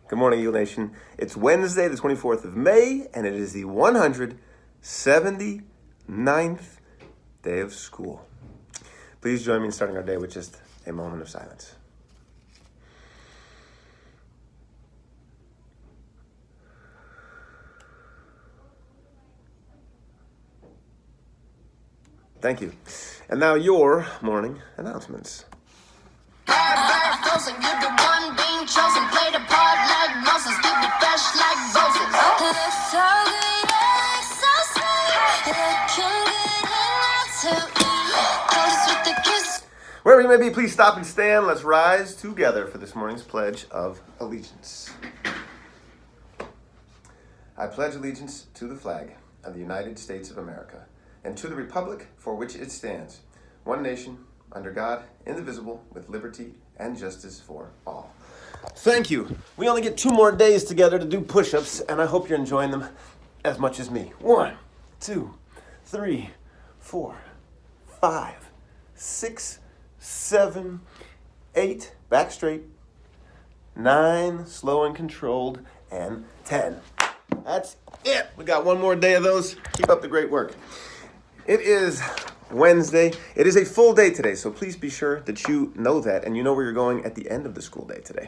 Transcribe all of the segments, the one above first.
Good morning, Eagle Nation. It's Wednesday, the 24th of May, and it is the 179th day of school. Please join me in starting our day with just a moment of silence. Thank you. And now your morning announcements. Wherever you may be, please stop and stand. Let's rise together for this morning's Pledge of Allegiance. I pledge allegiance to the flag of the United States of America and to the republic for which it stands, one nation, under God, indivisible, with liberty and justice for all. Thank you. We only get 2 more days together to do push-ups, and I hope you're enjoying them as much as me. 1, 2, 3, 4, 5, 6, 7, 8, back straight, 9, slow and controlled, and 10. That's it. We got 1 more day of those. Keep up the great work. It is Wednesday. It is a full day today, so please be sure that you know that and you know where you're going at the end of the school day today.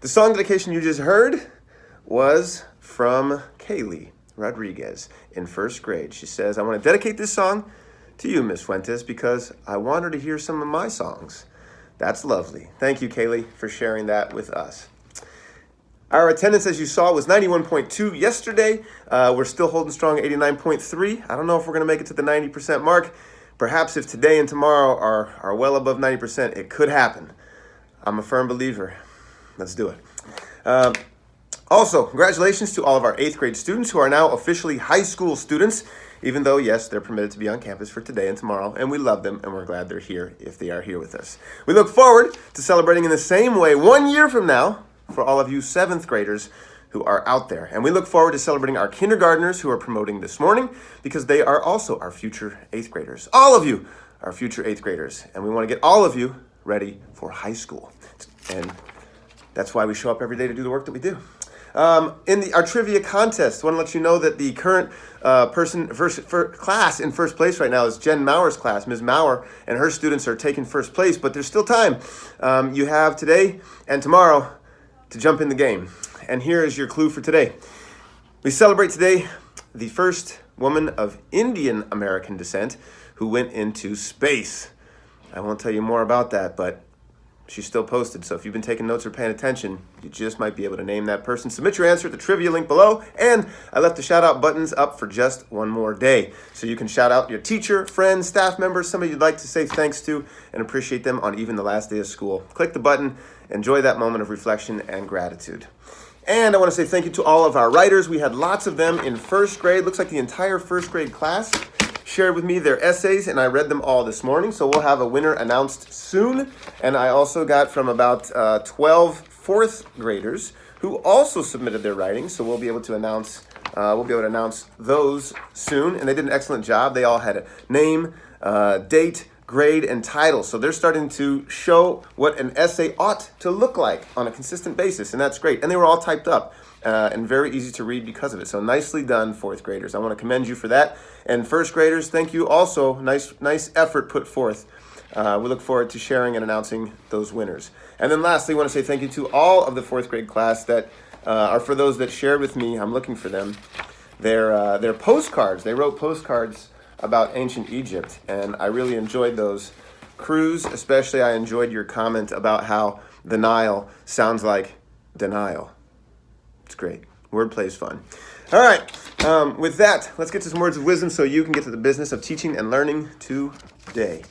The song dedication you just heard was from Kaylee Rodriguez in 1st grade. She says, I want to dedicate this song to you, Miss Fuentes, because I want her to hear some of my songs. That's lovely. Thank you, Kaylee, for sharing that with us. Our attendance, as you saw, was 91.2 yesterday. We're still holding strong at 89.3. I don't know if we're going to make it to the 90% mark. Perhaps if today and tomorrow are well above 90%, it could happen. I'm a firm believer. Let's do it. Also, congratulations to all of our 8th grade students who are now officially high school students, even though, yes, they're permitted to be on campus for today and tomorrow, and we love them, and we're glad they're here if they are here with us. We look forward to celebrating in the same way 1 year from now for all of you 7th graders who are out there. And we look forward to celebrating our kindergartners who are promoting this morning because they are also our future 8th graders. All of you are future 8th graders, and we want to get all of you ready for high school. And that's why we show up every day to do the work that we do. In our trivia contest, I want to let you know that the current class in first place right now is Jen Mauer's class. Ms. Mauer and her students are taking first place, but there's still time. You have today and tomorrow to jump in the game. And here is your clue for today. We celebrate today the first woman of Indian American descent who went into space. I won't tell you more about that, but she's still posted, so if you've been taking notes or paying attention, you just might be able to name that person. Submit your answer at the trivia link below, and I left the shout-out buttons up for just 1 more day. So you can shout out your teacher, friends, staff members, somebody you'd like to say thanks to and appreciate them on even the last day of school. Click the button, enjoy that moment of reflection and gratitude. And I want to say thank you to all of our writers. We had lots of them in 1st grade. Looks like the entire 1st grade class shared with me their essays, and I read them all this morning, so we'll have a winner announced soon. And I also got from about 12 4th graders who also submitted their writing, so we'll be able to announce those soon. And they did an excellent job. They all had a name, date, grade, and title, so they're starting to show what an essay ought to look like on a consistent basis, and that's great. And they were all typed up and very easy to read because of it. So nicely done, 4th graders. I want to commend you for that. And 1st graders, thank you also. Nice effort put forth. We look forward to sharing and announcing those winners. And then lastly, I want to say thank you to all of the 4th grade class that are for those that shared with me. I'm looking for them. Their postcards. They wrote postcards about ancient Egypt, and I really enjoyed those. Cruz, especially, I enjoyed your comment about how the Nile sounds like denial. It's great. Wordplay is fun. All right. With that, let's get to some words of wisdom so you can get to the business of teaching and learning today.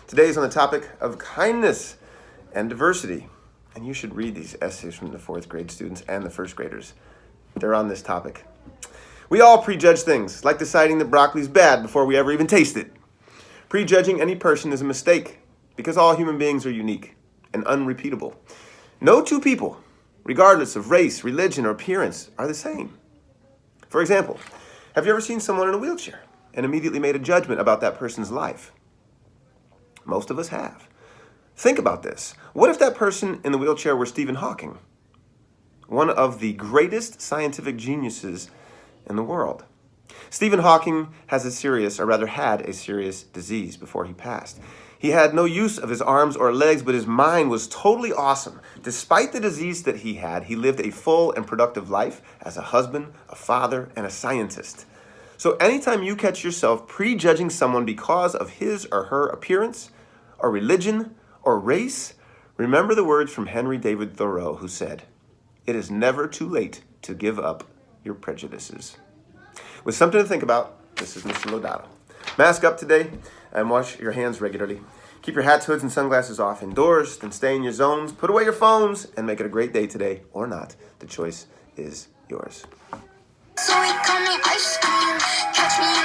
Today is on the topic of kindness and diversity. And you should read these essays from the 4th grade students and the 1st graders. They're on this topic. We all prejudge things, like deciding that broccoli's bad before we ever even taste it. Prejudging any person is a mistake because all human beings are unique and unrepeatable. No 2 people, regardless of race, religion, or appearance, are the same. For example, have you ever seen someone in a wheelchair and immediately made a judgment about that person's life? Most of us have. Think about this. What if that person in the wheelchair were Stephen Hawking? one of the greatest scientific geniuses in the world. Stephen Hawking had a serious disease before he passed. He had no use of his arms or legs, but his mind was totally awesome. Despite the disease that he had, he lived a full and productive life as a husband, a father, and a scientist. So anytime you catch yourself prejudging someone because of his or her appearance, or religion, or race, remember the words from Henry David Thoreau, who said, "It is never too late to give up your prejudices." With something to think about, this is Mr. Lodato. Mask up today and wash your hands regularly. Keep your hats, hoods, and sunglasses off indoors, then stay in your zones. Put away your phones and make it a great day today, or not. The choice is yours. So he call me ice cream, catch me